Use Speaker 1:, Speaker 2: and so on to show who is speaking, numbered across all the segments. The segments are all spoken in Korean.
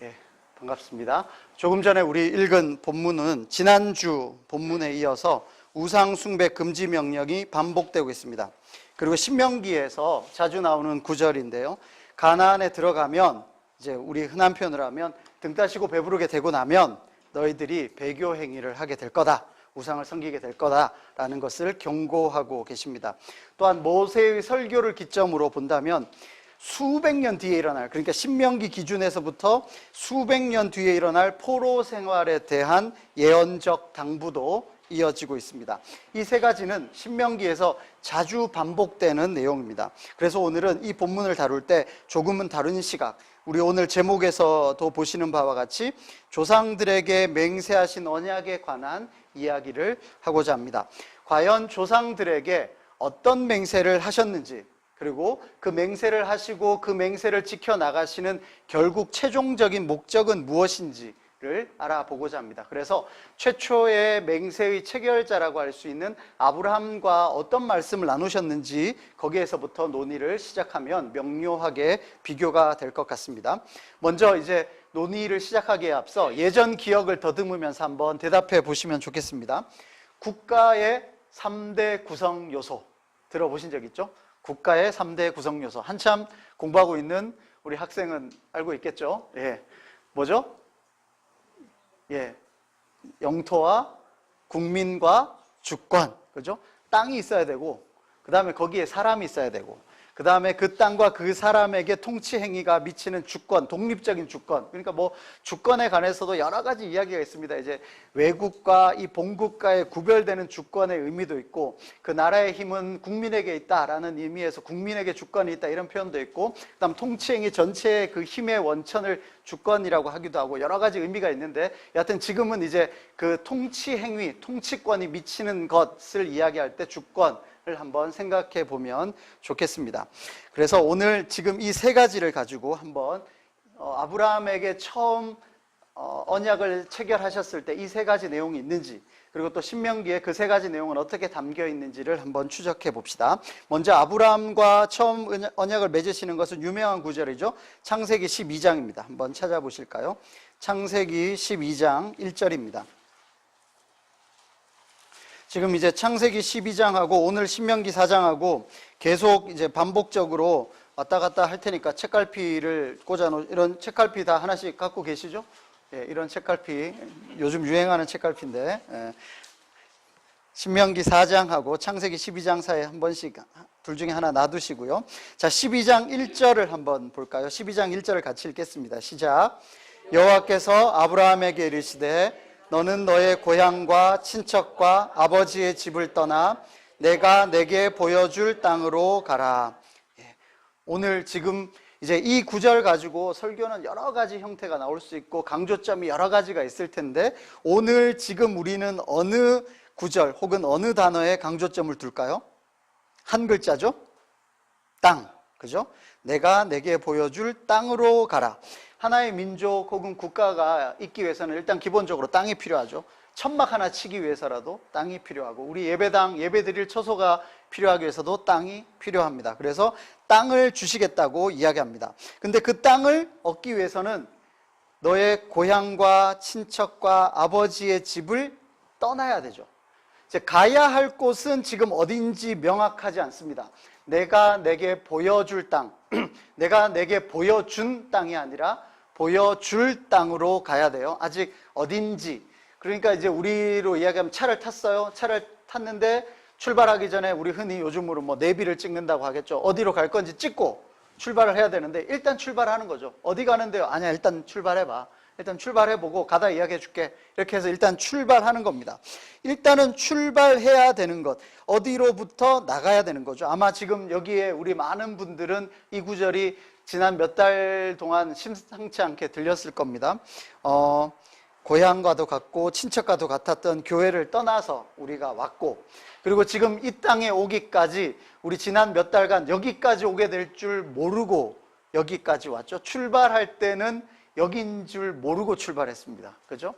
Speaker 1: 예, 반갑습니다. 조금 전에 우리 읽은 본문은 지난주 본문에 이어서 우상 숭배 금지 명령이 반복되고 있습니다. 그리고 신명기에서 자주 나오는 구절인데요. 가나안에 들어가면, 이제 우리 흔한 표현으로 하면 등 따시고 배부르게 되고 나면 너희들이 배교 행위를 하게 될 거다, 우상을 섬기게 될 거다라는 것을 경고하고 계십니다. 또한 모세의 설교를 기점으로 본다면 수백 년 뒤에 일어날, 그러니까 신명기 기준에서부터 수백 년 뒤에 일어날 포로 생활에 대한 예언적 당부도 이어지고 있습니다. 이 세 가지는 신명기에서 자주 반복되는 내용입니다. 그래서 오늘은 이 본문을 다룰 때 조금은 다른 시각, 우리 오늘 제목에서도 보시는 바와 같이 조상들에게 맹세하신 언약에 관한 이야기를 하고자 합니다. 과연 조상들에게 어떤 맹세를 하셨는지, 그리고 그 맹세를 하시고 그 맹세를 지켜나가시는 결국 최종적인 목적은 무엇인지를 알아보고자 합니다. 그래서 최초의 맹세의 체결자라고 할 수 있는 아브라함과 어떤 말씀을 나누셨는지 거기에서부터 논의를 시작하면 명료하게 비교가 될 것 같습니다. 먼저 이제 논의를 시작하기에 앞서 예전 기억을 더듬으면서 한번 대답해 보시면 좋겠습니다. 국가의 3대 구성 요소 들어보신 적 있죠? 국가의 3대 구성 요소. 한참 공부하고 있는 우리 학생은 알고 있겠죠? 예. 뭐죠? 예. 영토와 국민과 주권. 그죠? 땅이 있어야 되고, 그 다음에 거기에 사람이 있어야 되고, 그 다음에 그 땅과 그 사람에게 통치 행위가 미치는 주권, 독립적인 주권. 그러니까 뭐 주권에 관해서도 여러 가지 이야기가 있습니다. 이제 외국과 이 본국가의 구별되는 주권의 의미도 있고, 그 나라의 힘은 국민에게 있다라는 의미에서 국민에게 주권이 있다 이런 표현도 있고, 그다음 통치 행위 전체의 그 힘의 원천을 주권이라고 하기도 하고 여러 가지 의미가 있는데, 여하튼 지금은 이제 그 통치 행위, 통치권이 미치는 것을 이야기할 때 주권 을 한번 생각해 보면 좋겠습니다. 그래서 오늘 지금 이 세 가지를 가지고 한번 아브라함에게 처음 언약을 체결하셨을 때 이 세 가지 내용이 있는지, 그리고 또 신명기에 그 세 가지 내용은 어떻게 담겨 있는지를 한번 추적해 봅시다. 먼저 아브라함과 처음 언약을 맺으시는 것은 유명한 구절이죠. 창세기 12장입니다. 한번 찾아보실까요? 창세기 12장 1절입니다. 지금 이제 창세기 12장하고 오늘 신명기 4장하고 계속 이제 반복적으로 왔다 갔다 할 테니까 책갈피를 꽂아놓은, 이런 책갈피 다 하나씩 갖고 계시죠? 예, 이런 책갈피, 요즘 유행하는 책갈피인데, 예. 신명기 4장하고 창세기 12장 사이에 한 번씩 둘 중에 하나 놔두시고요. 자, 12장 1절을 한번 볼까요? 12장 1절을 같이 읽겠습니다. 시작. 여호와께서 아브라함에게 이르시되 너는 너의 고향과 친척과 아버지의 집을 떠나 내가 내게 보여줄 땅으로 가라. 예. 오늘 지금 이제 이 구절 가지고 설교는 여러 가지 형태가 나올 수 있고 강조점이 여러 가지가 있을 텐데, 오늘 지금 우리는 어느 구절 혹은 어느 단어에 강조점을 둘까요? 한 글자죠? 땅. 그죠? 내가 내게 보여줄 땅으로 가라. 하나의 민족 혹은 국가가 있기 위해서는 일단 기본적으로 땅이 필요하죠. 천막 하나 치기 위해서라도 땅이 필요하고, 우리 예배당, 예배 드릴 처소가 필요하기 위해서도 땅이 필요합니다. 그래서 땅을 주시겠다고 이야기합니다. 근데 그 땅을 얻기 위해서는 너의 고향과 친척과 아버지의 집을 떠나야 되죠. 이제 가야 할 곳은 지금 어딘지 명확하지 않습니다. 내가 내게 보여줄 땅, 내가 내게 보여준 땅이 아니라 보여줄 땅으로 가야 돼요. 아직 어딘지. 그러니까 이제 우리로 이야기하면 차를 탔어요. 차를 탔는데 출발하기 전에 우리 흔히 요즘으로 뭐 내비를 찍는다고 하겠죠. 어디로 갈 건지 찍고 출발을 해야 되는데 일단 출발하는 거죠. 어디 가는데요? 아니야, 일단 출발해봐. 일단 출발해보고 가다 이야기해 줄게. 이렇게 해서 일단 출발하는 겁니다. 일단은 출발해야 되는 것, 어디로부터 나가야 되는 거죠. 아마 지금 여기에 우리 많은 분들은 이 구절이 지난 몇 달 동안 심상치 않게 들렸을 겁니다. 고향과도 같고 친척과도 같았던 교회를 떠나서 우리가 왔고, 그리고 지금 이 땅에 오기까지 우리 지난 몇 달간 여기까지 오게 될 줄 모르고 여기까지 왔죠. 출발할 때는 여긴 줄 모르고 출발했습니다. 그죠?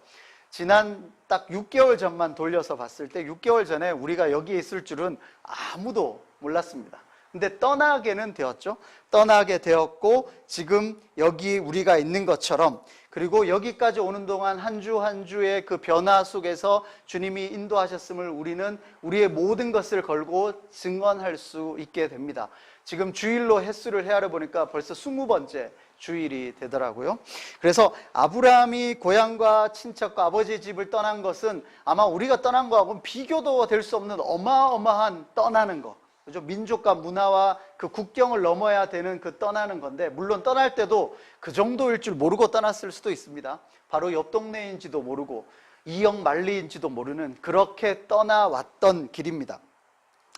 Speaker 1: 지난 딱 6개월 전만 돌려서 봤을 때 6개월 전에 우리가 여기에 있을 줄은 아무도 몰랐습니다. 근데 떠나게는 되었죠. 떠나게 되었고 지금 여기 우리가 있는 것처럼, 그리고 여기까지 오는 동안 한 주 한 주의 그 변화 속에서 주님이 인도하셨음을 우리는 우리의 모든 것을 걸고 증언할 수 있게 됩니다. 지금 주일로 횟수를 헤아려 보니까 벌써 20번째 주일이 되더라고요. 그래서 아브라함이 고향과 친척과 아버지의 집을 떠난 것은 아마 우리가 떠난 거하고는 비교도 될 수 없는 어마어마한 떠나는 거, 그죠? 민족과 문화와 그 국경을 넘어야 되는 그 떠나는 건데, 물론 떠날 때도 그 정도일 줄 모르고 떠났을 수도 있습니다. 바로 옆 동네인지도 모르고 이역 만리인지도 모르는 그렇게 떠나왔던 길입니다.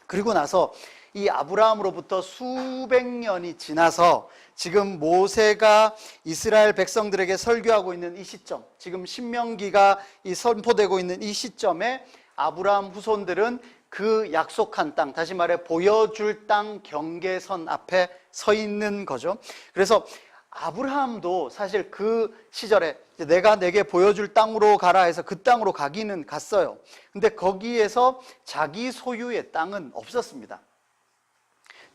Speaker 1: 그리고 나서 이 아브라함으로부터 수백 년이 지나서 지금 모세가 이스라엘 백성들에게 설교하고 있는 이 시점, 지금 신명기가 이 선포되고 있는 이 시점에 아브라함 후손들은 그 약속한 땅, 다시 말해 보여줄 땅 경계선 앞에 서 있는 거죠. 그래서 아브라함도 사실 그 시절에 내가 내게 보여줄 땅으로 가라 해서 그 땅으로 가기는 갔어요. 근데 거기에서 자기 소유의 땅은 없었습니다.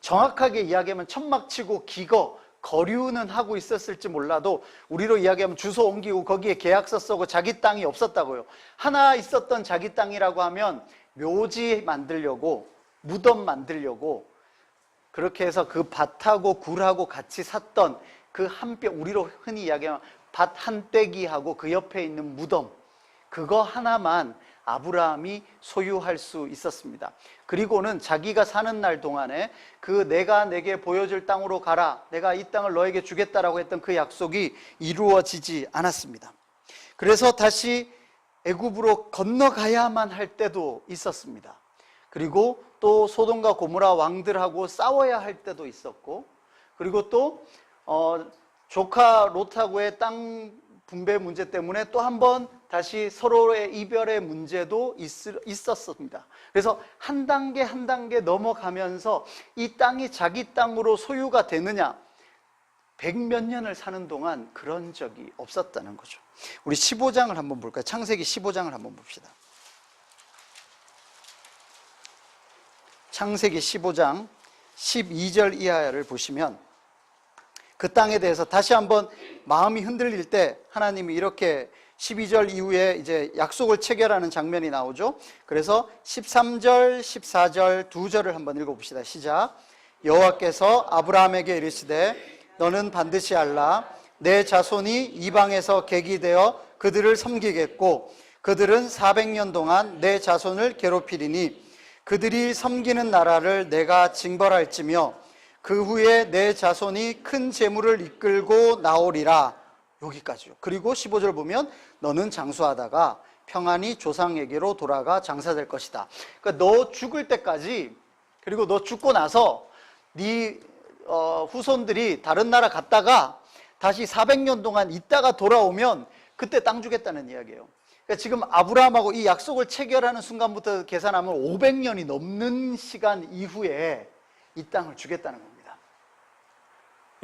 Speaker 1: 정확하게 이야기하면 천막치고 기거, 거류는 하고 있었을지 몰라도 우리로 이야기하면 주소 옮기고 거기에 계약서 쓰고 자기 땅이 없었다고요. 하나 있었던 자기 땅이라고 하면 묘지 만들려고, 무덤 만들려고 그렇게 해서 그 밭하고 굴하고 같이 샀던 그 한 뼘, 우리로 흔히 이야기하면 밭 한 떼기하고 그 옆에 있는 무덤, 그거 하나만 아브라함이 소유할 수 있었습니다. 그리고는 자기가 사는 날 동안에 그 내가 내게 보여줄 땅으로 가라, 내가 이 땅을 너에게 주겠다라고 했던 그 약속이 이루어지지 않았습니다. 그래서 다시 애굽으로 건너가야만 할 때도 있었습니다. 그리고 또 소돔과 고모라 왕들하고 싸워야 할 때도 있었고, 그리고 또 조카 롯하고의 땅 분배 문제 때문에 또 한 번 다시 서로의 이별의 문제도 있었습니다. 그래서 한 단계 한 단계 넘어가면서 이 땅이 자기 땅으로 소유가 되느냐, 100몇 년을 사는 동안 그런 적이 없었다는 거죠. 우리 15장을 한번 볼까요? 창세기 15장을 한번 봅시다. 창세기 15장 12절 이하를 보시면 그 땅에 대해서 다시 한번 마음이 흔들릴 때 하나님이 이렇게 12절 이후에 이제 약속을 체결하는 장면이 나오죠. 그래서 13절, 14절 두 절을 한번 읽어봅시다. 시작. 여호와께서 아브라함에게 이르시되 너는 반드시 알라. 내 자손이 이방에서 객이 되어 그들을 섬기겠고 그들은 400년 동안 내 자손을 괴롭히리니 그들이 섬기는 나라를 내가 징벌할지며 그 후에 내 자손이 큰 재물을 이끌고 나오리라. 여기까지요. 그리고 15절 보면 너는 장수하다가 평안히 조상에게로 돌아가 장사될 것이다. 그러니까 너 죽을 때까지, 그리고 너 죽고 나서 네 후손들이 다른 나라 갔다가 다시 400년 동안 있다가 돌아오면 그때 땅 주겠다는 이야기예요. 그러니까 지금 아브라함하고 이 약속을 체결하는 순간부터 계산하면 500년이 넘는 시간 이후에 이 땅을 주겠다는 겁니다.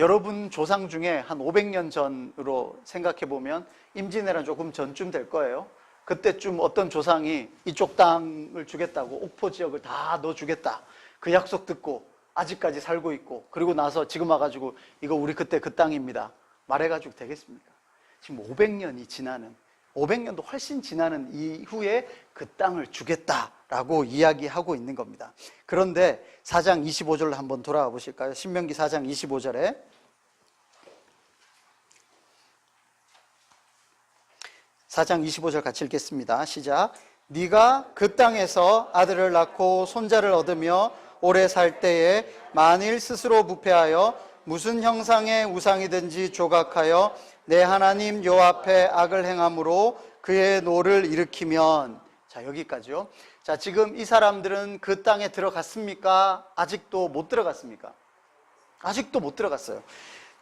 Speaker 1: 여러분 조상 중에 한 500년 전으로 생각해 보면 임진왜란 조금 전쯤 될 거예요. 그때쯤 어떤 조상이 이쪽 땅을 주겠다고 옥포 지역을 다 너 주겠다, 그 약속 듣고 아직까지 살고 있고, 그리고 나서 지금 와가지고 이거 우리 그때 그 땅입니다 말해가지고 되겠습니까? 지금 500년이 지나는, 500년도 훨씬 지나는 이후에 그 땅을 주겠다라고 이야기하고 있는 겁니다. 그런데 4장 25절로 한번 돌아와 보실까요? 신명기 4장 25절에 4장 25절 같이 읽겠습니다. 시작. 네가 그 땅에서 아들을 낳고 손자를 얻으며 오래 살 때에 만일 스스로 부패하여 무슨 형상의 우상이든지 조각하여 내 하나님 여호와 앞에 악을 행함으로 그의 노를 일으키면, 자 여기까지요. 자 지금 이 사람들은 그 땅에 들어갔습니까? 아직도 못 들어갔습니까? 아직도 못 들어갔어요.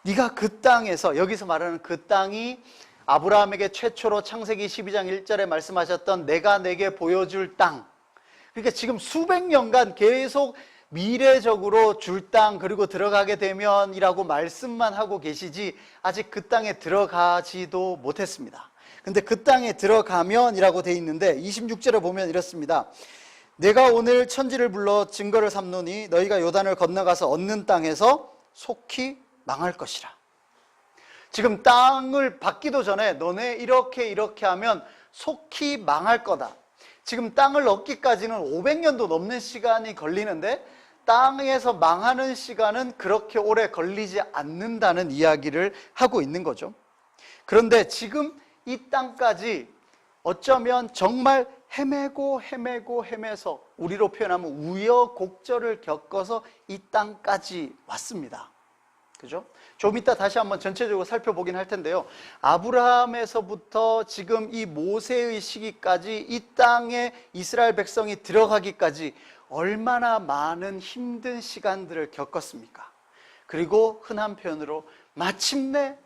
Speaker 1: 네가 그 땅에서, 여기서 말하는 그 땅이 아브라함에게 최초로 창세기 12장 1절에 말씀하셨던 내가 내게 보여줄 땅, 그러니까 지금 수백 년간 계속 미래적으로 줄 땅, 그리고 들어가게 되면이라고 말씀만 하고 계시지 아직 그 땅에 들어가지도 못했습니다. 근데 그 땅에 들어가면이라고 돼 있는데 26절에 보면 이렇습니다. 내가 오늘 천지를 불러 증거를 삼노니 너희가 요단을 건너가서 얻는 땅에서 속히 망할 것이라. 지금 땅을 받기도 전에 너네 이렇게 하면 속히 망할 거다. 지금 땅을 얻기까지는 500년도 넘는 시간이 걸리는데 땅에서 망하는 시간은 그렇게 오래 걸리지 않는다는 이야기를 하고 있는 거죠. 그런데 지금 이 땅까지 어쩌면 정말 헤매서 우리로 표현하면 우여곡절을 겪어서 이 땅까지 왔습니다. 그죠? 좀 이따 다시 한번 전체적으로 살펴보긴 할 텐데요. 아브라함에서부터 지금 이 모세의 시기까지 이 땅에 이스라엘 백성이 들어가기까지 얼마나 많은 힘든 시간들을 겪었습니까? 그리고 흔한 표현으로 마침내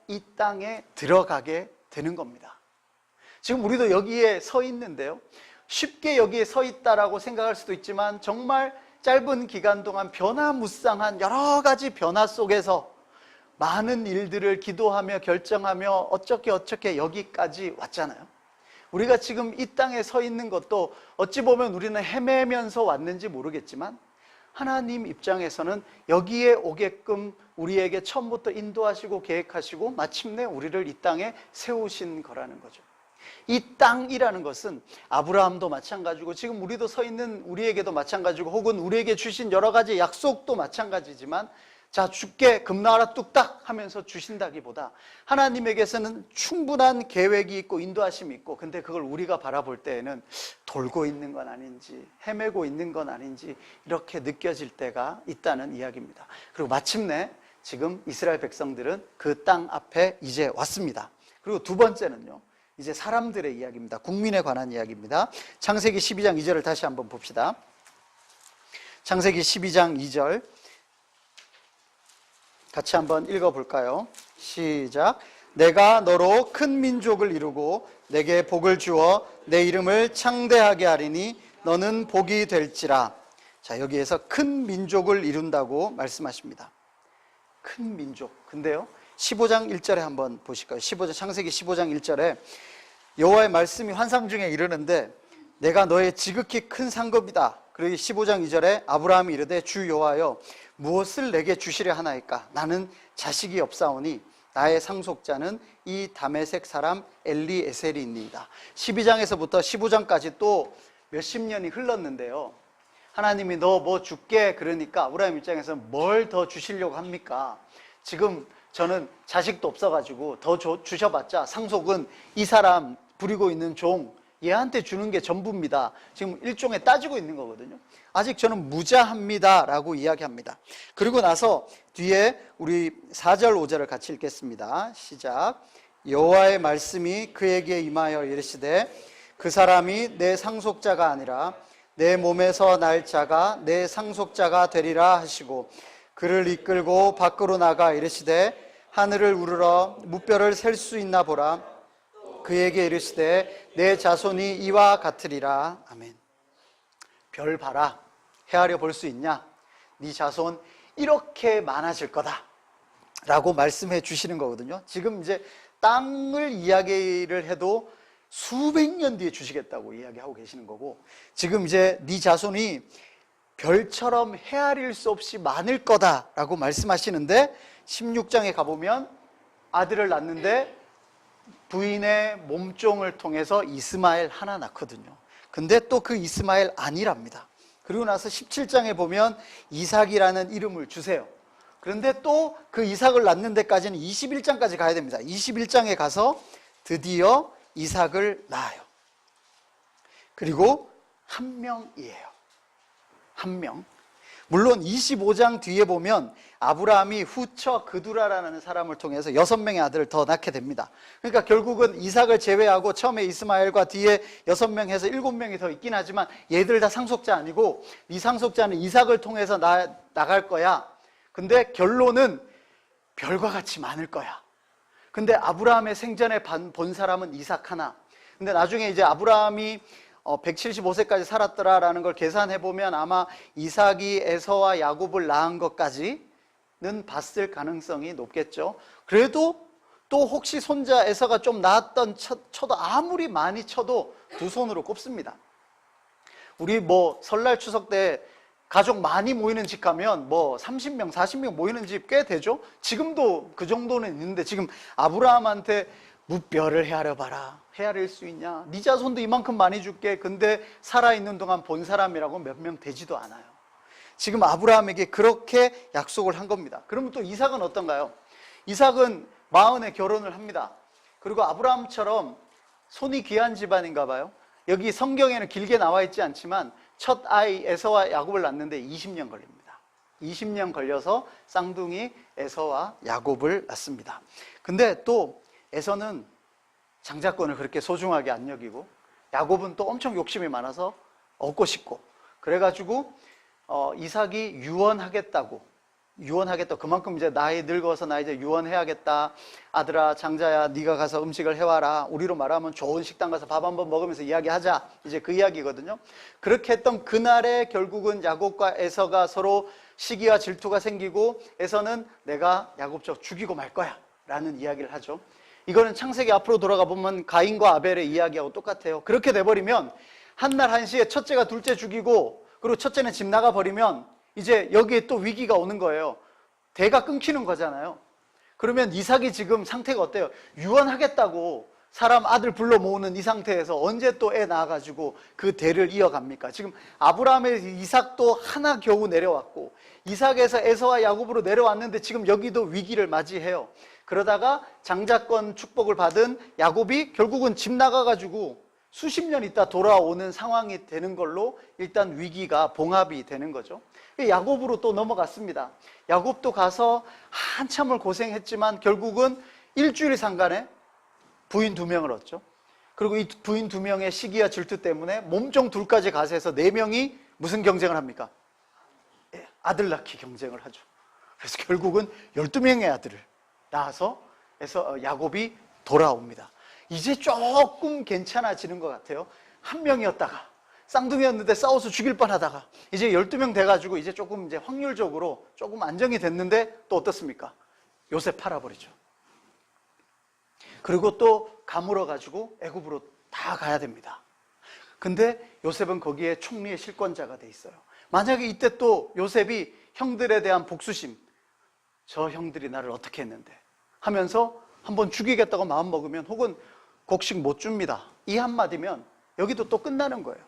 Speaker 1: 이 땅에 들어가게 되는 겁니다. 지금 우리도 여기에 서 있는데요. 쉽게 여기에 서 있다라고 생각할 수도 있지만 정말 짧은 기간 동안 변화무쌍한 여러 가지 변화 속에서 많은 일들을 기도하며 결정하며 어떻게 여기까지 왔잖아요. 우리가 지금 이 땅에 서 있는 것도 어찌 보면 우리는 헤매면서 왔는지 모르겠지만 하나님 입장에서는 여기에 오게끔 우리에게 처음부터 인도하시고 계획하시고 마침내 우리를 이 땅에 세우신 거라는 거죠. 이 땅이라는 것은 아브라함도 마찬가지고 지금 우리도 서 있는 우리에게도 마찬가지고 혹은 우리에게 주신 여러 가지 약속도 마찬가지지만 자 줄게 금나라 뚝딱 하면서 주신다기보다 하나님에게서는 충분한 계획이 있고 인도하심이 있고 근데 그걸 우리가 바라볼 때에는 돌고 있는 건 아닌지 헤매고 있는 건 아닌지 이렇게 느껴질 때가 있다는 이야기입니다. 그리고 마침내 지금 이스라엘 백성들은 그 땅 앞에 이제 왔습니다. 그리고 두 번째는요, 이제 사람들의 이야기입니다. 국민에 관한 이야기입니다. 창세기 12장 2절을 다시 한번 봅시다. 창세기 12장 2절 같이 한번 읽어볼까요? 시작. 내가 너로 큰 민족을 이루고 내게 복을 주어 내 이름을 창대하게 하리니 너는 복이 될지라. 자, 여기에서 큰 민족을 이룬다고 말씀하십니다. 큰 민족. 근데요, 15장 1절에 한번 보실까요? 창세기 15장 1절에 여호와의 말씀이 환상 중에 이르는데 내가 너의 지극히 큰 상급이다. 그리고 15장 2절에 아브라함이 이르되 주 여호와여 무엇을 내게 주시려 하나이까? 나는 자식이 없사오니 나의 상속자는 이 다메섹 사람 엘리에셀이니이다. 12장에서부터 15장까지 또 몇십 년이 흘렀는데요, 하나님이 너 뭐 줄게 그러니까 아브라함 입장에서는 뭘 더 주시려고 합니까? 지금 저는 자식도 없어가지고 더 주셔봤자 상속은 이 사람 부리고 있는 종 얘한테 주는 게 전부입니다. 지금 일종의 따지고 있는 거거든요. 아직 저는 무자합니다 라고 이야기합니다. 그리고 나서 뒤에 우리 4절 5절을 같이 읽겠습니다. 시작. 여호와의 말씀이 그에게 임하여 이르시되 그 사람이 내 상속자가 아니라 내 몸에서 날 자가 내 상속자가 되리라 하시고 그를 이끌고 밖으로 나가 이르시되 하늘을 우러러 무뼈를 셀 수 있나 보라. 그에게 이르시되 내 자손이 이와 같으리라. 아멘. 별 봐라, 헤아려 볼 수 있냐? 네 자손 이렇게 많아질 거다 라고 말씀해 주시는 거거든요. 지금 이제 땅을 이야기를 해도 수백 년 뒤에 주시겠다고 이야기하고 계시는 거고, 지금 이제 네 자손이 별처럼 헤아릴 수 없이 많을 거다라고 말씀하시는데 16장에 가보면 아들을 낳는데 부인의 몸종을 통해서 이스마엘 하나 낳거든요. 근데 또 그 이스마엘 아니랍니다. 그리고 나서 17장에 보면 이삭이라는 이름을 주세요. 그런데 또 그 이삭을 낳는 데까지는 21장까지 가야 됩니다. 21장에 가서 드디어 이삭을 낳아요. 그리고 한 명이에요. 한 명. 물론 25장 뒤에 보면 아브라함이 후처 그두라라는 사람을 통해서 6명의 아들을 더 낳게 됩니다. 그러니까 결국은 이삭을 제외하고 처음에 이스마엘과 뒤에 6명 해서 7명이 더 있긴 하지만 얘들 다 상속자 아니고 이 상속자는 이삭을 통해서 나갈 거야. 근데 결론은 별과 같이 많을 거야. 근데 아브라함의 생전에 본 사람은 이삭 하나. 근데 나중에 이제 아브라함이 175세까지 살았더라라는 걸 계산해보면 아마 이삭이 에서와 야곱을 낳은 것까지는 봤을 가능성이 높겠죠. 그래도 또 혹시 손자 에서가 좀 낳았던 쳐도 아무리 많이 쳐도 두 손으로 꼽습니다. 우리 설날 추석 때 가족 많이 모이는 집 가면 뭐 30명, 40명 모이는 집 꽤 되죠? 지금도 그 정도는 있는데 지금 아브라함한테 무뼈를 헤아려 봐라. 헤아릴 수 있냐? 네 자손도 이만큼 많이 줄게. 근데 살아있는 동안 본 사람이라고 몇 명 되지도 않아요. 지금 아브라함에게 그렇게 약속을 한 겁니다. 그러면 또 이삭은 어떤가요? 이삭은 40에 결혼을 합니다. 그리고 아브라함처럼 손이 귀한 집안인가 봐요. 여기 성경에는 길게 나와 있지 않지만 첫 아이 에서와 야곱을 낳는데 20년 걸립니다. 20년 걸려서 쌍둥이 에서와 야곱을 낳습니다. 근데 또 에서는 장자권을 그렇게 소중하게 안 여기고 야곱은 또 엄청 욕심이 많아서 얻고 싶고 그래가지고 이삭이 유언하겠다고 그만큼 이제 나이 늙어서 나 이제 유언해야겠다. 아들아 장자야 네가 가서 음식을 해와라. 우리로 말하면 좋은 식당 가서 밥 한번 먹으면서 이야기하자. 이제 그 이야기거든요. 그렇게 했던 그날에 결국은 야곱과 에서가 서로 시기와 질투가 생기고 에서는 내가 야곱 저 죽이고 말 거야 라는 이야기를 하죠. 이거는 창세기 앞으로 돌아가 보면 가인과 아벨의 이야기하고 똑같아요. 그렇게 돼버리면 한날 한시에 첫째가 둘째 죽이고 그리고 첫째는 집 나가버리면 이제 여기에 또 위기가 오는 거예요. 대가 끊기는 거잖아요. 그러면 이삭이 지금 상태가 어때요? 유언하겠다고 사람 아들 불러 모으는 이 상태에서 언제 또 애 낳아가지고 그 대를 이어갑니까? 지금 아브라함의 이삭도 하나 겨우 내려왔고 이삭에서 에서와 야곱으로 내려왔는데 지금 여기도 위기를 맞이해요. 그러다가 장자권 축복을 받은 야곱이 결국은 집 나가가지고 수십 년 있다 돌아오는 상황이 되는 걸로 일단 위기가 봉합이 되는 거죠. 야곱으로 또 넘어갔습니다. 야곱도 가서 한참을 고생했지만 결국은 일주일 상간에 부인 2명을 얻죠. 그리고 이 부인 2명의 시기와 질투 때문에 몸종 둘까지 가세해서 4명이 무슨 경쟁을 합니까? 아들 낳기 경쟁을 하죠. 그래서 결국은 12명의 아들을 낳아서 야곱이 돌아옵니다. 이제 조금 괜찮아지는 것 같아요. 한 명이었다가 쌍둥이였는데 싸워서 죽일 뻔하다가 이제 12명 돼가지고 이제 조금 이제 확률적으로 조금 안정이 됐는데 또 어떻습니까? 요셉 팔아버리죠. 그리고 또 가물어가지고 애굽으로 다 가야 됩니다. 근데 요셉은 거기에 총리의 실권자가 돼 있어요. 만약에 이때 또 요셉이 형들에 대한 복수심, 저 형들이 나를 어떻게 했는데 하면서 한번 죽이겠다고 마음먹으면 혹은 곡식 못 줍니다. 이 한마디면 여기도 또 끝나는 거예요.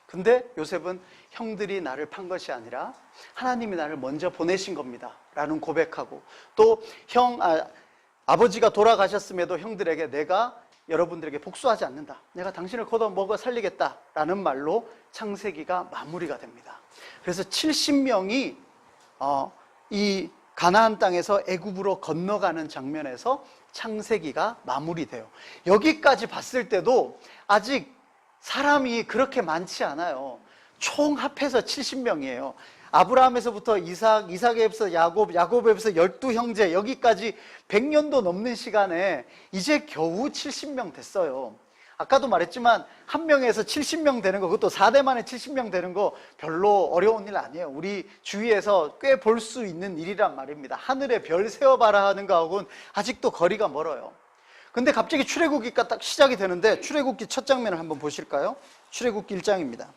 Speaker 1: 근데 요셉은 형들이 나를 판 것이 아니라 하나님이 나를 먼저 보내신 겁니다 라는 고백하고 또 아버지가 돌아가셨음에도 형들에게 내가 여러분들에게 복수하지 않는다. 내가 당신을 걷어먹어 살리겠다 라는 말로 창세기가 마무리가 됩니다. 그래서 70명이 이 가나안 땅에서 애굽으로 건너가는 장면에서 창세기가 마무리돼요. 여기까지 봤을 때도 아직 사람이 그렇게 많지 않아요. 총 합해서 70명이에요. 아브라함에서부터 이삭, 이삭에서 야곱, 야곱에서 12형제 여기까지 100년도 넘는 시간에 이제 겨우 70명 됐어요. 아까도 말했지만 한 명에서 70명 되는 거, 그것도 4대 만에 70명 되는 거 별로 어려운 일 아니에요. 우리 주위에서 꽤 볼 수 있는 일이란 말입니다. 하늘에 별 세어봐라 하는 거하고는 아직도 거리가 멀어요. 근데 갑자기 출애굽기가 딱 시작이 되는데 출애굽기 첫 장면을 한번 보실까요? 출애굽기 1장입니다.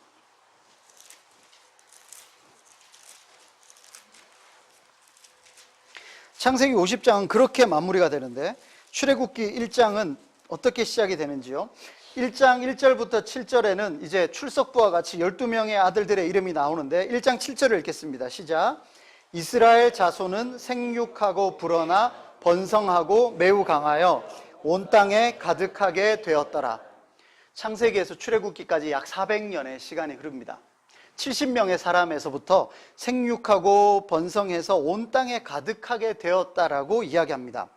Speaker 1: 창세기 50장은 그렇게 마무리가 되는데 출애굽기 1장은 어떻게 시작이 되는지요? 1장 1절부터 7절에는 이제 출석부와 같이 12명의 아들들의 이름이 나오는데 1장 7절을 읽겠습니다. 시작. 이스라엘 자손은 생육하고 불어나 번성하고 매우 강하여 온 땅에 가득하게 되었더라. 창세기에서 출애굽기까지 약 400년의 시간이 흐릅니다. 70명의 사람에서부터 생육하고 번성해서 온 땅에 가득하게 되었다라고 이야기합니다.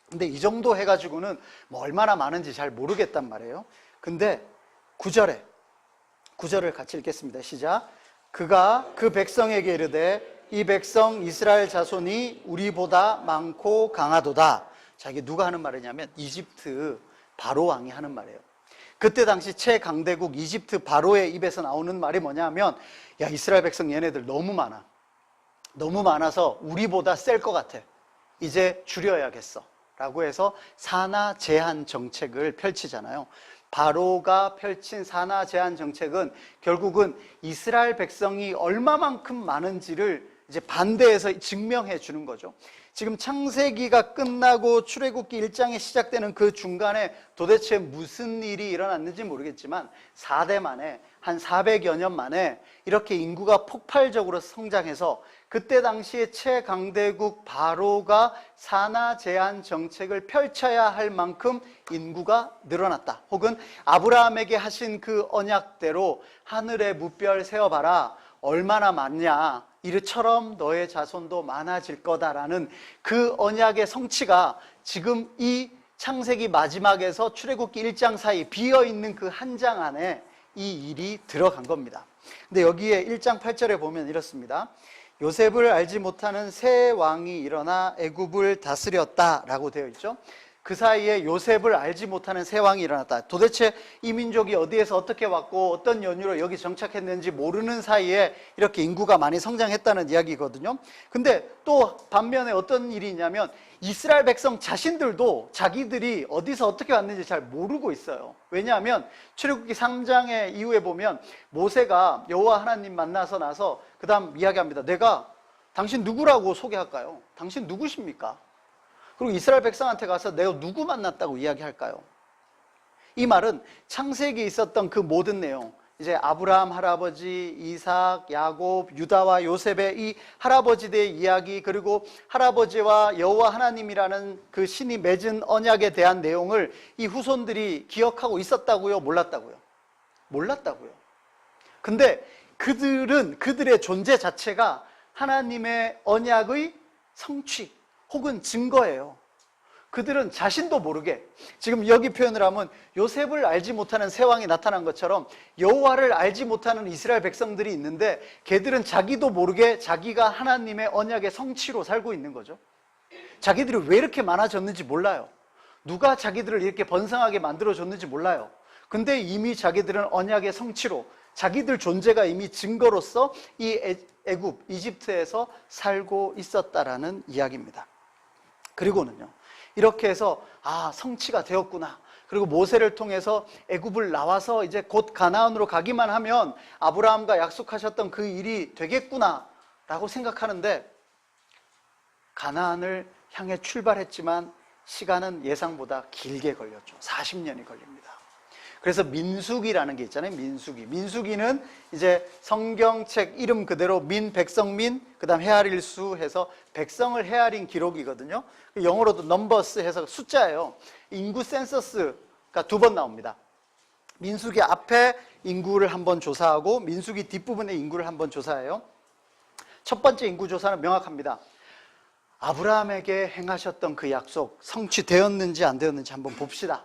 Speaker 1: 근데 이 정도 해가지고는 뭐 얼마나 많은지 잘 모르겠단 말이에요. 근데 9절을 같이 읽겠습니다. 시작. 그가 그 백성에게 이르되 이 백성 이스라엘 자손이 우리보다 많고 강하도다. 자, 이게 누가 하는 말이냐면 이집트 바로 왕이 하는 말이에요. 그때 당시 최강대국 이집트 바로의 입에서 나오는 말이 뭐냐면 야, 이스라엘 백성 얘네들 너무 많아. 너무 많아서 우리보다 셀 것 같아. 이제 줄여야겠어 라고 해서 산하 제한 정책을 펼치잖아요. 바로가 펼친 산하 제한 정책은 결국은 이스라엘 백성이 얼마만큼 많은지를 이제 반대해서 증명해 주는 거죠. 지금 창세기가 끝나고 출애굽기 1장이 시작되는 그 중간에 도대체 무슨 일이 일어났는지 모르겠지만 4대 만에, 한 400여 년 만에 이렇게 인구가 폭발적으로 성장해서 그때 당시에 최강대국 바로가 산하 제한 정책을 펼쳐야 할 만큼 인구가 늘어났다. 혹은 아브라함에게 하신 그 언약대로 하늘에 무별 세어봐라, 얼마나 많냐, 이르처럼 너의 자손도 많아질 거다라는 그 언약의 성취가 지금 이 창세기 마지막에서 출애굽기 1장 사이 비어있는 그 한 장 안에 이 일이 들어간 겁니다. 근데 여기에 1장 8절에 보면 이렇습니다. 요셉을 알지 못하는 새 왕이 일어나 애굽을 다스렸다라고 되어 있죠. 그 사이에 요셉을 알지 못하는 새 왕이 일어났다. 도대체 이 민족이 어디에서 어떻게 왔고 어떤 연유로 여기 정착했는지 모르는 사이에 이렇게 인구가 많이 성장했다는 이야기거든요. 근데 또 반면에 어떤 일이 있냐면 이스라엘 백성 자신들도 자기들이 어디서 어떻게 왔는지 잘 모르고 있어요. 왜냐하면 출애굽기 3장의 이후에 보면 모세가 여호와 하나님 만나서 나서 그 다음 이야기합니다. 내가 당신 누구라고 소개할까요? 당신 누구십니까? 그리고 이스라엘 백성한테 가서 내가 누구 만났다고 이야기할까요? 이 말은 창세기에 있었던 그 모든 내용, 이제 아브라함 할아버지, 이삭, 야곱, 유다와 요셉의 이 할아버지들의 이야기, 그리고 할아버지와 여호와 하나님이라는 그 신이 맺은 언약에 대한 내용을 이 후손들이 기억하고 있었다고요? 몰랐다고요? 몰랐다고요. 근데 그들은 그들의 존재 자체가 하나님의 언약의 성취 혹은 증거예요. 그들은 자신도 모르게, 지금 여기 표현을 하면 요셉을 알지 못하는 새 왕이 나타난 것처럼 여호와를 알지 못하는 이스라엘 백성들이 있는데 걔들은 자기도 모르게 자기가 하나님의 언약의 성취로 살고 있는 거죠. 자기들이 왜 이렇게 많아졌는지 몰라요. 누가 자기들을 이렇게 번성하게 만들어줬는지 몰라요. 근데 이미 자기들은 언약의 성취로, 자기들 존재가 이미 증거로서 이 애굽, 이집트에서 살고 있었다라는 이야기입니다. 그리고는요, 이렇게 해서 성취가 되었구나. 그리고 모세를 통해서 애굽을 나와서 이제 곧 가나안으로 가기만 하면 아브라함과 약속하셨던 그 일이 되겠구나 라고 생각하는데, 가나안을 향해 출발했지만 시간은 예상보다 길게 걸렸죠. 40년이 걸립니다. 그래서 민수기라는 게 있잖아요. 민수기는 이제 성경책 이름 그대로 백성민, 그 다음 헤아릴 수 해서 백성을 헤아린 기록이거든요. 영어로도 넘버스 해서 숫자예요. 인구 센서스가 2번 나옵니다. 민수기 앞에 인구를 한번 조사하고 민수기 뒷부분의 인구를 한번 조사해요. 첫 번째 인구 조사는 명확합니다. 아브라함에게 행하셨던 그 약속 성취되었는지 안 되었는지 한번 봅시다.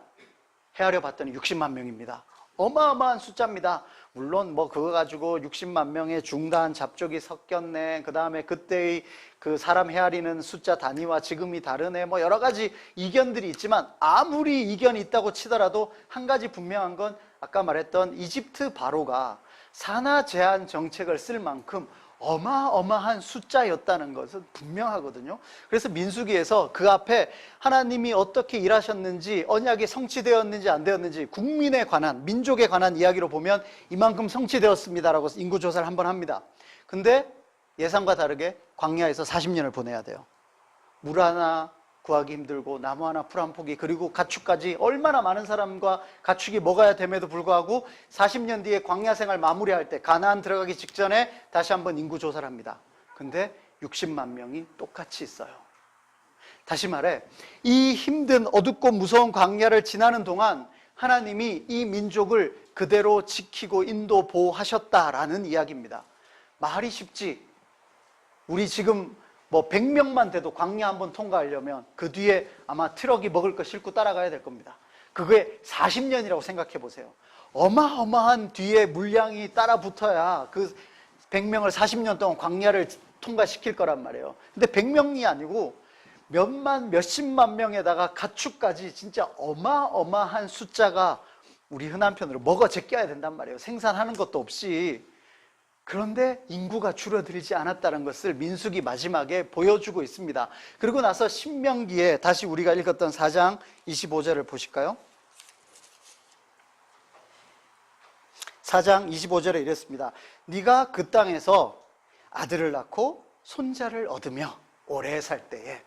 Speaker 1: 헤아려 봤더니 60만 명입니다. 어마어마한 숫자입니다. 물론 뭐 그거 가지고 60만 명의 중단 잡족이 섞였네, 그 다음에 그때의 그 사람 헤아리는 숫자 단위와 지금이 다르네, 뭐 여러 가지 이견들이 있지만 아무리 이견이 있다고 치더라도 한 가지 분명한 건 아까 말했던 이집트 바로가 산하 제한 정책을 쓸 만큼 어마어마한 숫자였다는 것은 분명하거든요. 그래서 민수기에서 그 앞에 하나님이 어떻게 일하셨는지, 언약이 성취되었는지 안 되었는지, 국민에 관한, 민족에 관한 이야기로 보면 이만큼 성취되었습니다라고 인구조사를 한번 합니다. 근데 예상과 다르게 광야에서 40년을 보내야 돼요. 물 하나 구하기 힘들고 나무 하나 풀 한 포기, 그리고 가축까지 얼마나 많은 사람과 가축이 먹어야 됨에도 불구하고 40년 뒤에 광야 생활 마무리할 때 가나안 들어가기 직전에 다시 한번 인구 조사를 합니다. 근데 60만 명이 똑같이 있어요. 다시 말해, 이 힘든 어둡고 무서운 광야를 지나는 동안 하나님이 이 민족을 그대로 지키고 인도 보호하셨다라는 이야기입니다. 말이 쉽지. 우리 지금 뭐 100명만 돼도 광야 한번 통과하려면 그 뒤에 아마 트럭이 먹을 거 싣고 따라가야 될 겁니다. 그게 40년이라고 생각해 보세요. 어마어마한 뒤에 물량이 따라 붙어야 그 100명을 40년 동안 광야를 통과시킬 거란 말이에요. 근데 100명이 아니고 몇십만 명에다가 가축까지 진짜 어마어마한 숫자가 우리 흔한 편으로 먹어 제껴야 된단 말이에요. 생산하는 것도 없이. 그런데 인구가 줄어들지 않았다는 것을 민수기 마지막에 보여주고 있습니다. 그리고 나서 신명기에 다시 우리가 읽었던 4장 25절을 보실까요? 4장 25절에 이랬습니다. 네가 그 땅에서 아들을 낳고 손자를 얻으며 오래 살 때에,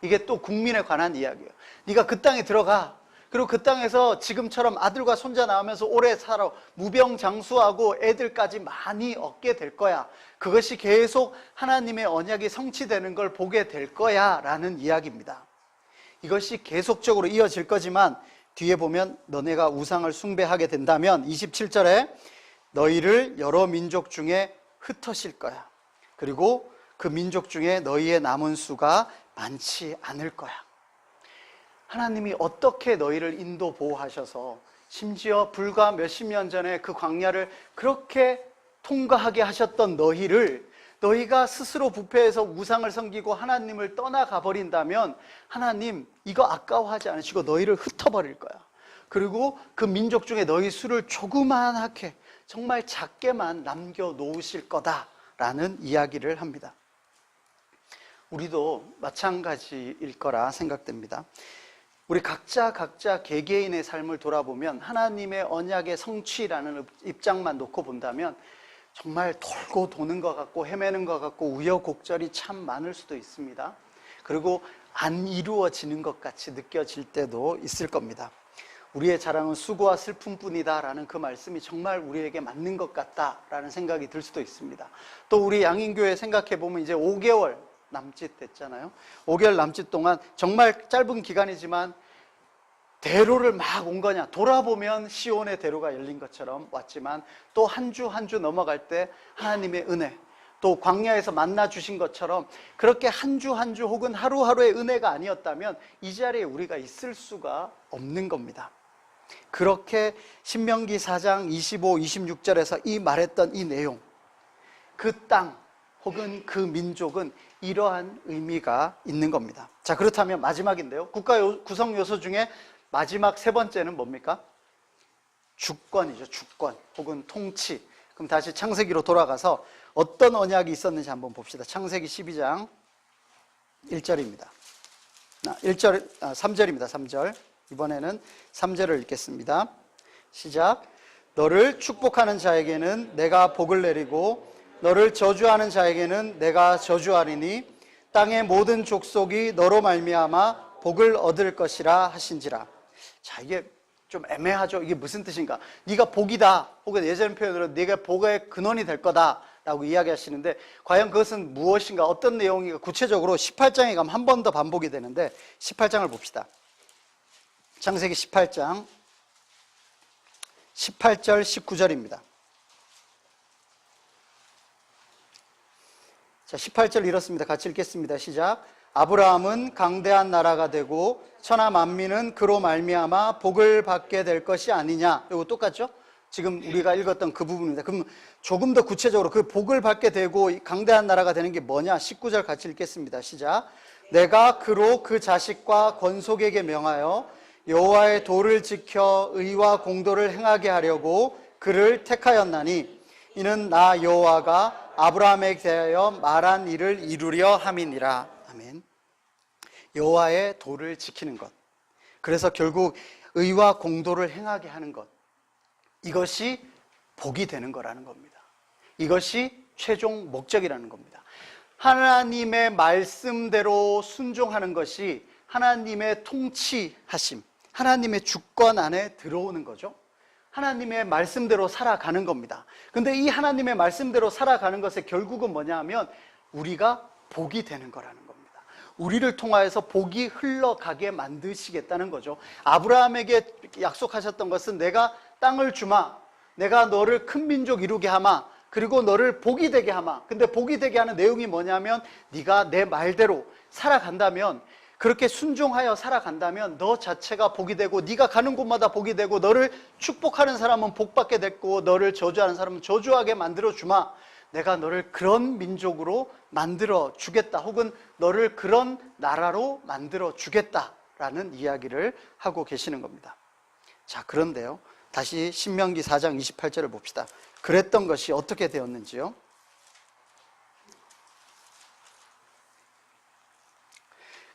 Speaker 1: 이게 또 국민에 관한 이야기예요. 네가 그 땅에 들어가, 그리고 그 땅에서 지금처럼 아들과 손자 낳으면서 오래 살아 무병장수하고 애들까지 많이 얻게 될 거야. 그것이 계속 하나님의 언약이 성취되는 걸 보게 될 거야 라는 이야기입니다. 이것이 계속적으로 이어질 거지만 뒤에 보면 너네가 우상을 숭배하게 된다면 27절에 너희를 여러 민족 중에 흩으실 거야. 그리고 그 민족 중에 너희의 남은 수가 많지 않을 거야. 하나님이 어떻게 너희를 인도 보호하셔서 심지어 불과 몇십 년 전에 그 광야를 그렇게 통과하게 하셨던 너희를, 너희가 스스로 부패해서 우상을 섬기고 하나님을 떠나가 버린다면 하나님 이거 아까워하지 않으시고 너희를 흩어버릴 거야. 그리고 그 민족 중에 너희 수를 조그만하게, 정말 작게만 남겨놓으실 거다라는 이야기를 합니다. 우리도 마찬가지일 거라 생각됩니다. 우리 각자 개개인의 삶을 돌아보면 하나님의 언약의 성취라는 입장만 놓고 본다면 정말 돌고 도는 것 같고 헤매는 것 같고 우여곡절이 참 많을 수도 있습니다. 그리고 안 이루어지는 것 같이 느껴질 때도 있을 겁니다. 우리의 자랑은 수고와 슬픔뿐이다 라는 그 말씀이 정말 우리에게 맞는 것 같다라는 생각이 들 수도 있습니다. 또 우리 양인교회 생각해 보면 이제 5개월 남짓 됐잖아요. 5개월 남짓 동안 정말 짧은 기간이지만 대로를 막 온 거냐, 돌아보면 시온의 대로가 열린 것처럼 왔지만 또 한 주 한 주 넘어갈 때 하나님의 은혜, 또 광야에서 만나 주신 것처럼 그렇게 한 주 한 주 혹은 하루하루의 은혜가 아니었다면 이 자리에 우리가 있을 수가 없는 겁니다. 그렇게 신명기 4장 25, 26절에서 이 말했던 이 내용, 그 땅 혹은 그 민족은 이러한 의미가 있는 겁니다. 자, 그렇다면 마지막인데요, 국가 구성 요소 중에 마지막 세 번째는 뭡니까? 주권이죠. 주권 혹은 통치. 그럼 다시 창세기로 돌아가서 어떤 언약이 있었는지 한번 봅시다. 창세기 12장 1절입니다. 3절입니다. 3절. 이번에는 3절을 읽겠습니다. 시작. 너를 축복하는 자에게는 내가 복을 내리고 너를 저주하는 자에게는 내가 저주하리니 땅의 모든 족속이 너로 말미암아 복을 얻을 것이라 하신지라. 자, 이게 좀 애매하죠. 이게 무슨 뜻인가? 네가 복이다, 혹은 예전 표현으로 네가 복의 근원이 될 거다 라고 이야기하시는데, 과연 그것은 무엇인가, 어떤 내용인가, 구체적으로 18장에 가면 한 번 더 반복이 되는데 18장을 봅시다. 창세기 18장 18절 19절입니다. 자, 18절 이렇습니다. 같이 읽겠습니다. 시작. 아브라함은 강대한 나라가 되고 천하 만민은 그로 말미암아 복을 받게 될 것이 아니냐. 이거 똑같죠? 지금 우리가 읽었던 그 부분입니다. 그럼 조금 더 구체적으로 그 복을 받게 되고 강대한 나라가 되는 게 뭐냐? 19절 같이 읽겠습니다. 시작. 내가 그로 그 자식과 권속에게 명하여 여호와의 도를 지켜 의와 공도를 행하게 하려고 그를 택하였나니 이는 나 여호와가 아브라함에게 대하여 말한 일을 이루려 함이니라. 아멘. 여호와의 도를 지키는 것, 그래서 결국 의와 공도를 행하게 하는 것, 이것이 복이 되는 거라는 겁니다. 이것이 최종 목적이라는 겁니다. 하나님의 말씀대로 순종하는 것이 하나님의 통치하심, 하나님의 주권 안에 들어오는 거죠. 하나님의 말씀대로 살아가는 겁니다. 근데 이 하나님의 말씀대로 살아가는 것의 결국은 뭐냐 하면 우리가 복이 되는 거라는 겁니다. 우리를 통하여서 복이 흘러가게 만드시겠다는 거죠. 아브라함에게 약속하셨던 것은 내가 땅을 주마, 내가 너를 큰 민족 이루게 하마, 그리고 너를 복이 되게 하마. 근데 복이 되게 하는 내용이 뭐냐면 네가 내 말대로 살아간다면, 그렇게 순종하여 살아간다면 너 자체가 복이 되고 네가 가는 곳마다 복이 되고 너를 축복하는 사람은 복받게 됐고 너를 저주하는 사람은 저주하게 만들어 주마. 내가 너를 그런 민족으로 만들어 주겠다, 혹은 너를 그런 나라로 만들어 주겠다라는 이야기를 하고 계시는 겁니다. 자, 그런데요, 다시 신명기 4장 28절을 봅시다. 그랬던 것이 어떻게 되었는지요?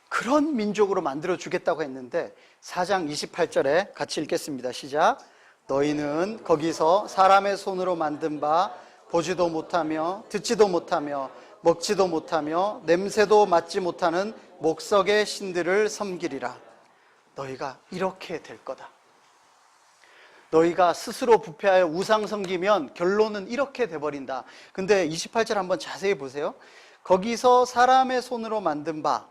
Speaker 1: 그런 민족으로 만들어 주겠다고 했는데 4장 28절에 같이 읽겠습니다. 시작. 너희는 거기서 사람의 손으로 만든 바 보지도 못하며 듣지도 못하며 먹지도 못하며 냄새도 맡지 못하는 목석의 신들을 섬기리라. 너희가 이렇게 될 거다. 너희가 스스로 부패하여 우상 섬기면 결론은 이렇게 돼버린다. 근데 28절 한번 자세히 보세요. 거기서 사람의 손으로 만든 바,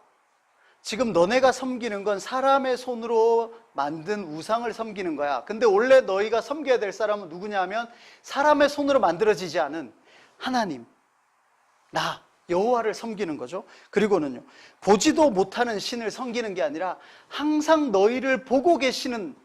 Speaker 1: 지금 너네가 섬기는 건 사람의 손으로 만든 우상을 섬기는 거야. 근데 원래 너희가 섬겨야 될 사람은 누구냐 하면 사람의 손으로 만들어지지 않은 하나님, 나 여호와를 섬기는 거죠. 그리고는요, 보지도 못하는 신을 섬기는 게 아니라 항상 너희를 보고 계시는,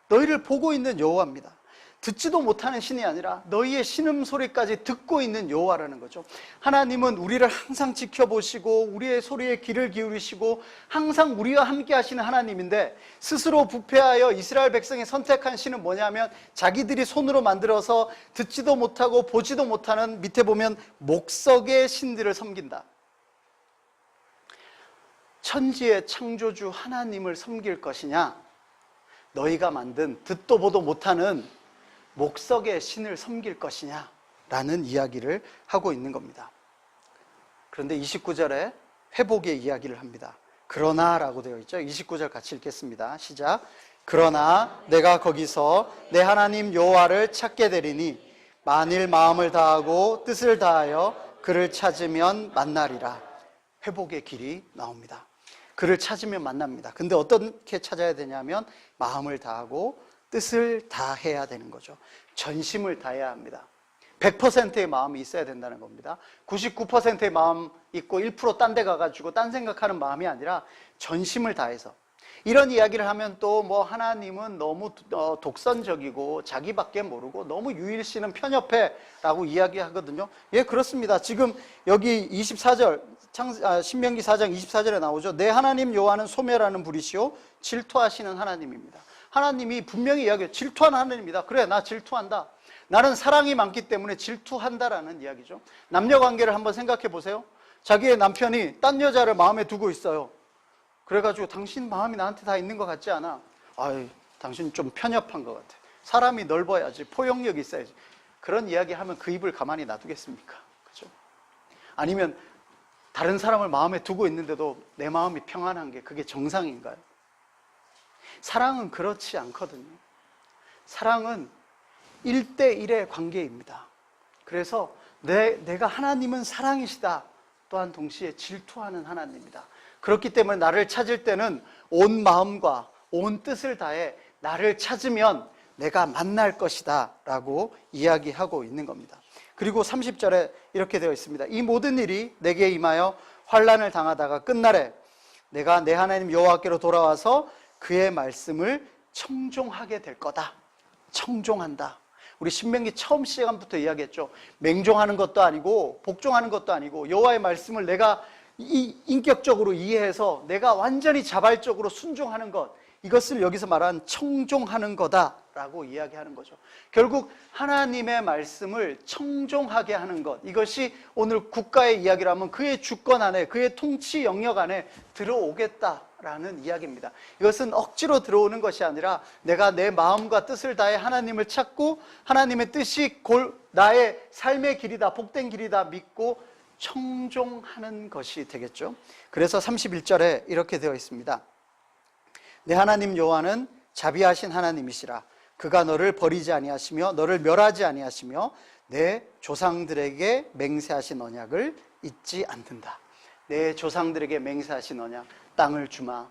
Speaker 1: 너희를 보고 있는 여호와입니다. 듣지도 못하는 신이 아니라 너희의 신음소리까지 듣고 있는 여호와라는 거죠. 하나님은 우리를 항상 지켜보시고 우리의 소리에 귀를 기울이시고 항상 우리와 함께 하시는 하나님인데, 스스로 부패하여 이스라엘 백성이 선택한 신은 뭐냐면 자기들이 손으로 만들어서 듣지도 못하고 보지도 못하는, 밑에 보면 목석의 신들을 섬긴다. 천지의 창조주 하나님을 섬길 것이냐, 너희가 만든 듣도 보도 못하는 목석의 신을 섬길 것이냐 라는 이야기를 하고 있는 겁니다. 그런데 29절에 회복의 이야기를 합니다. 그러나 라고 되어 있죠. 29절 같이 읽겠습니다. 시작. 그러나 내가 거기서 내 하나님 여호와를 찾게 되리니 만일 마음을 다하고 뜻을 다하여 그를 찾으면 만나리라. 회복의 길이 나옵니다. 그를 찾으면 만납니다. 근데 어떻게 찾아야 되냐면 마음을 다하고 뜻을 다해야 되는 거죠. 전심을 다해야 합니다. 100%의 마음이 있어야 된다는 겁니다. 99%의 마음 있고 1% 딴 데 가가지고 딴 생각하는 마음이 아니라 전심을 다해서. 이런 이야기를 하면 또 뭐 하나님은 너무 독선적이고 자기밖에 모르고 너무 유일신은 편협해 라고 이야기하거든요. 예, 그렇습니다. 지금 여기 24절 신명기 4장 24절에 나오죠. 내 하나님 여호와는 소멸하는 불이시오 질투하시는 하나님입니다. 하나님이 분명히 이야기해요. 질투하는 하나님입니다. 그래, 나 질투한다. 나는 사랑이 많기 때문에 질투한다라는 이야기죠. 남녀관계를 한번 생각해 보세요. 자기의 남편이 딴 여자를 마음에 두고 있어요. 그래가지고 당신 마음이 나한테 다 있는 것 같지 않아? 아이, 당신 좀 편협한 것 같아. 사람이 넓어야지, 포용력이 있어야지. 그런 이야기 하면 그 입을 가만히 놔두겠습니까? 그죠? 아니면 다른 사람을 마음에 두고 있는데도 내 마음이 평안한 게 그게 정상인가요? 사랑은 그렇지 않거든요. 사랑은 1대1의 관계입니다. 그래서 내가 하나님은 사랑이시다. 또한 동시에 질투하는 하나님이다. 그렇기 때문에 나를 찾을 때는 온 마음과 온 뜻을 다해 나를 찾으면 내가 만날 것이다 라고 이야기하고 있는 겁니다. 그리고 30절에 이렇게 되어 있습니다. 이 모든 일이 내게 임하여 환난을 당하다가 끝날에 내가 내 하나님 여호와께로 돌아와서 그의 말씀을 청종하게 될 거다. 청종한다. 우리 신명기 처음 시간부터 이야기했죠. 맹종하는 것도 아니고 복종하는 것도 아니고 여호와의 말씀을 내가 인격적으로 이해해서 내가 완전히 자발적으로 순종하는 것, 이것을 여기서 말한 청종하는 거다라고 이야기하는 거죠. 결국 하나님의 말씀을 청종하게 하는 것, 이것이 오늘 국가의 이야기라면 그의 주권 안에, 그의 통치 영역 안에 들어오겠다라는 이야기입니다. 이것은 억지로 들어오는 것이 아니라 내가 내 마음과 뜻을 다해 하나님을 찾고 하나님의 뜻이 나의 삶의 길이다, 복된 길이다 믿고 청종하는 것이 되겠죠. 그래서 31절에 이렇게 되어 있습니다. 내 하나님 여호와는 자비하신 하나님이시라. 그가 너를 버리지 아니하시며 너를 멸하지 아니하시며 내 조상들에게 맹세하신 언약을 잊지 않는다. 내 조상들에게 맹세하신 언약, 땅을 주마,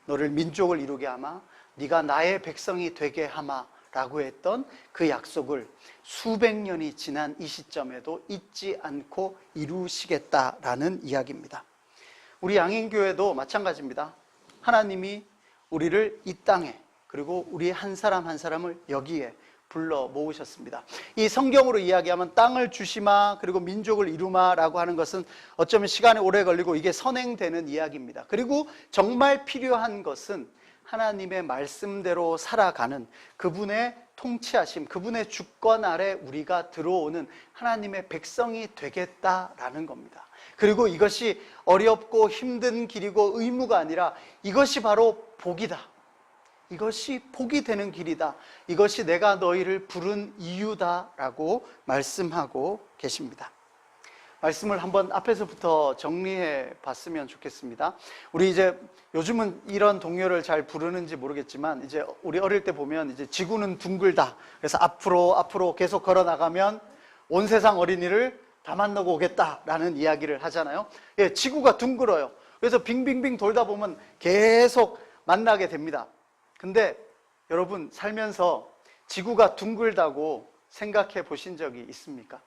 Speaker 1: 너를 민족을 이루게 하마, 네가 나의 백성이 되게 하마 라고 했던 그 약속을 수백 년이 지난 이 시점에도 잊지 않고 이루시겠다라는 이야기입니다. 우리 양인교회도 마찬가지입니다. 하나님이 우리를 이 땅에, 그리고 우리 한 사람 한 사람을 여기에 불러 모으셨습니다. 이 성경으로 이야기하면 땅을 주시마, 그리고 민족을 이루마 라고 하는 것은 어쩌면 시간이 오래 걸리고 이게 선행되는 이야기입니다. 그리고 정말 필요한 것은 하나님의 말씀대로 살아가는 그분의 통치하심, 그분의 주권 아래 우리가 들어오는 하나님의 백성이 되겠다라는 겁니다. 그리고 이것이 어렵고 힘든 길이고 의무가 아니라 이것이 바로 복이다. 이것이 복이 되는 길이다. 이것이 내가 너희를 부른 이유다라고 말씀하고 계십니다. 말씀을 한번 앞에서부터 정리해 봤으면 좋겠습니다. 우리 이제 요즘은 이런 동요를 잘 부르는지 모르겠지만, 이제 우리 어릴 때 보면 이제 지구는 둥글다. 그래서 앞으로 계속 걸어 나가면 온 세상 어린이를 다 만나고 오겠다라는 이야기를 하잖아요. 예, 지구가 둥글어요. 그래서 빙빙빙 돌다 보면 계속 만나게 됩니다. 근데 여러분, 살면서 지구가 둥글다고 생각해 보신 적이 있습니까?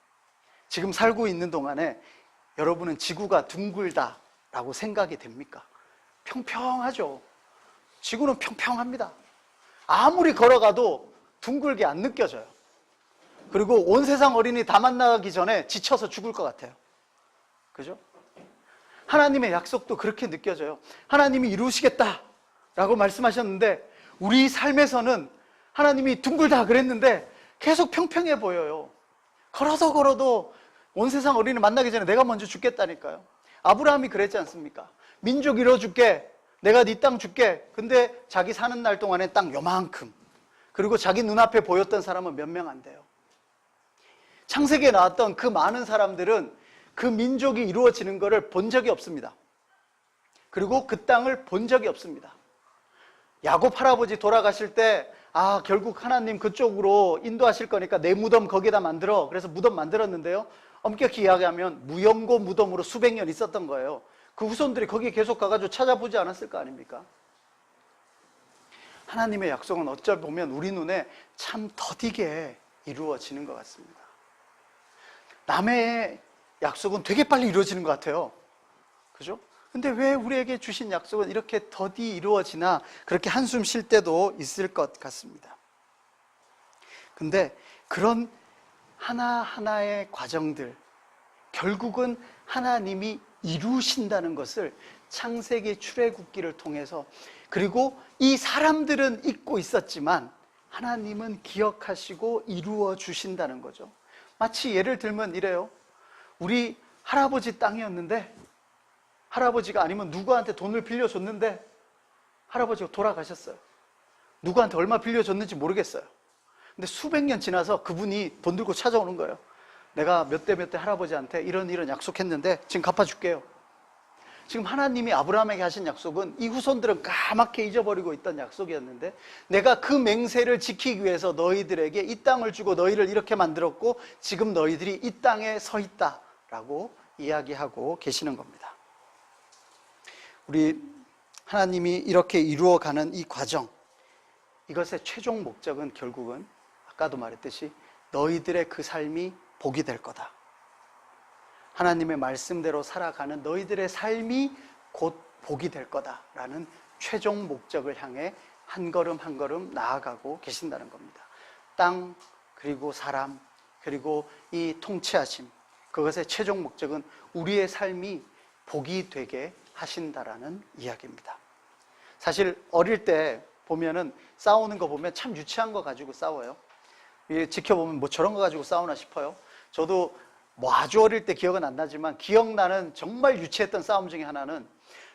Speaker 1: 지금 살고 있는 동안에 여러분은 지구가 둥글다라고 생각이 됩니까? 평평하죠. 지구는 평평합니다. 아무리 걸어가도 둥글게 안 느껴져요. 그리고 온 세상 어린이 다 만나기 전에 지쳐서 죽을 것 같아요. 그죠? 하나님의 약속도 그렇게 느껴져요. 하나님이 이루시겠다라고 말씀하셨는데, 우리 삶에서는 하나님이 둥글다 그랬는데 계속 평평해 보여요. 걸어도 온 세상 어린이 만나기 전에 내가 먼저 죽겠다니까요. 아브라함이 그랬지 않습니까? 민족 이뤄줄게, 내가 네 땅 줄게. 근데 자기 사는 날 동안에 땅 요만큼, 그리고 자기 눈앞에 보였던 사람은 몇 명 안 돼요. 창세기에 나왔던 그 많은 사람들은 그 민족이 이루어지는 것을 본 적이 없습니다. 그리고 그 땅을 본 적이 없습니다. 야곱 할아버지 돌아가실 때, 결국 하나님 그쪽으로 인도하실 거니까 내 무덤 거기다 만들어. 그래서 무덤 만들었는데요, 엄격히 이야기하면 무염고 무덤으로 수백 년 있었던 거예요. 그 후손들이 거기에 계속 가가지고 찾아보지 않았을 거 아닙니까? 하나님의 약속은 어찌 보면 우리 눈에 참 더디게 이루어지는 것 같습니다. 남의 약속은 되게 빨리 이루어지는 것 같아요. 그죠? 근데 왜 우리에게 주신 약속은 이렇게 더디 이루어지나, 그렇게 한숨 쉴 때도 있을 것 같습니다. 근데 그런 하나하나의 과정들, 결국은 하나님이 이루신다는 것을 창세기 출애굽기를 통해서, 그리고 이 사람들은 잊고 있었지만 하나님은 기억하시고 이루어 주신다는 거죠. 마치 예를 들면 이래요. 우리 할아버지 땅이었는데, 할아버지가 아니면 누구한테 돈을 빌려줬는데 할아버지가 돌아가셨어요. 누구한테 얼마 빌려줬는지 모르겠어요. 근데 수백 년 지나서 그분이 돈 들고 찾아오는 거예요. 내가 몇 대 할아버지한테 이런 약속했는데 지금 갚아줄게요. 지금 하나님이 아브라함에게 하신 약속은 이 후손들은 까맣게 잊어버리고 있던 약속이었는데, 내가 그 맹세를 지키기 위해서 너희들에게 이 땅을 주고 너희를 이렇게 만들었고, 지금 너희들이 이 땅에 서 있다라고 이야기하고 계시는 겁니다. 우리 하나님이 이렇게 이루어가는 이 과정, 이것의 최종 목적은 결국은 아까도 말했듯이 너희들의 그 삶이 복이 될 거다. 하나님의 말씀대로 살아가는 너희들의 삶이 곧 복이 될 거다라는 최종 목적을 향해 한 걸음 한 걸음 나아가고 계신다는 겁니다. 땅, 그리고 사람, 그리고 이 통치하심, 그것의 최종 목적은 우리의 삶이 복이 되게 하신다라는 이야기입니다. 사실 어릴 때 보면은 싸우는 거 보면 참 유치한 거 가지고 싸워요. 지켜보면 뭐 저런 거 가지고 싸우나 싶어요. 저도 뭐 아주 어릴 때 기억은 안 나지만 기억나는 정말 유치했던 싸움 중에 하나는,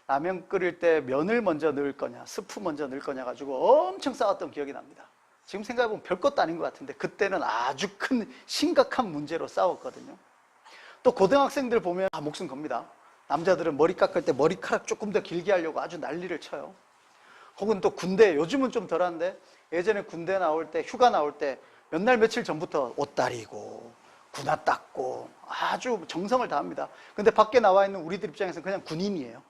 Speaker 1: 라면 끓일 때 면을 먼저 넣을 거냐 스프 먼저 넣을 거냐 가지고 엄청 싸웠던 기억이 납니다. 지금 생각해보면 별것도 아닌 것 같은데 그때는 아주 큰 심각한 문제로 싸웠거든요. 또 고등학생들 보면 목숨 겁니다. 남자들은 머리 깎을 때 머리카락 조금 더 길게 하려고 아주 난리를 쳐요. 혹은 또 군대, 요즘은 좀 덜한데 예전에 군대 나올 때, 휴가 나올 때 몇 날 며칠 전부터 옷 다리고 군화 닦고 아주 정성을 다합니다. 근데 밖에 나와 있는 우리들 입장에서는 그냥 군인이에요.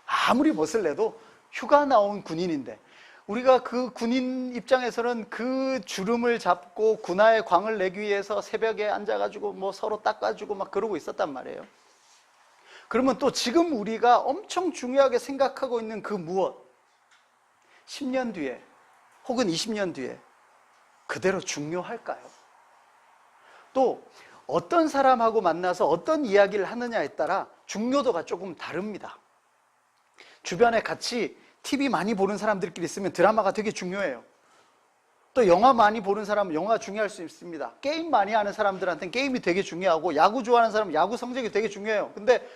Speaker 1: 아무리 멋을 내도 휴가 나온 군인인데, 우리가 그 군인 입장에서는 그 주름을 잡고 군화의 광을 내기 위해서 새벽에 앉아가지고 뭐 서로 닦아주고 막 그러고 있었단 말이에요. 그러면 또 지금 우리가 엄청 중요하게 생각하고 있는 그 무엇, 10년 뒤에 혹은 20년 뒤에 그대로 중요할까요? 또 어떤 사람하고 만나서 어떤 이야기를 하느냐에 따라 중요도가 조금 다릅니다. 주변에 같이 TV 많이 보는 사람들끼리 있으면 드라마가 되게 중요해요. 또 영화 많이 보는 사람은 영화 중요할 수 있습니다. 게임 많이 하는 사람들한테는 게임이 되게 중요하고, 야구 좋아하는 사람은 야구 성적이 되게 중요해요. 근데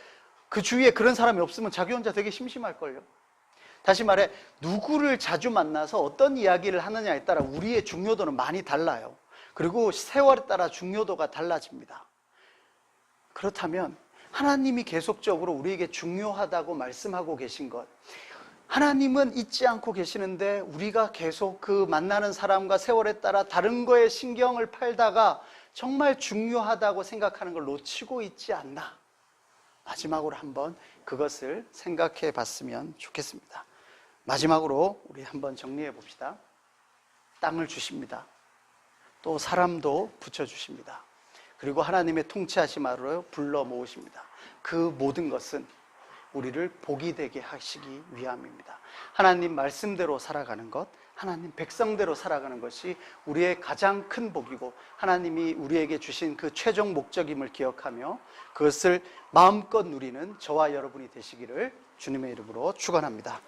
Speaker 1: 그 주위에 그런 사람이 없으면 자기 혼자 되게 심심할걸요. 다시 말해 누구를 자주 만나서 어떤 이야기를 하느냐에 따라 우리의 중요도는 많이 달라요. 그리고 세월에 따라 중요도가 달라집니다. 그렇다면 하나님이 계속적으로 우리에게 중요하다고 말씀하고 계신 것, 하나님은 잊지 않고 계시는데 우리가 계속 그 만나는 사람과 세월에 따라 다른 거에 신경을 팔다가 정말 중요하다고 생각하는 걸 놓치고 있지 않나. 마지막으로 한번 그것을 생각해 봤으면 좋겠습니다. 마지막으로 우리 한번 정리해 봅시다. 땅을 주십니다. 또 사람도 붙여주십니다. 그리고 하나님의 통치하심 아래로 불러 모으십니다. 그 모든 것은 우리를 복이 되게 하시기 위함입니다. 하나님 말씀대로 살아가는 것, 하나님 백성대로 살아가는 것이 우리의 가장 큰 복이고 하나님이 우리에게 주신 그 최종 목적임을 기억하며 그것을 마음껏 누리는 저와 여러분이 되시기를 주님의 이름으로 축원합니다.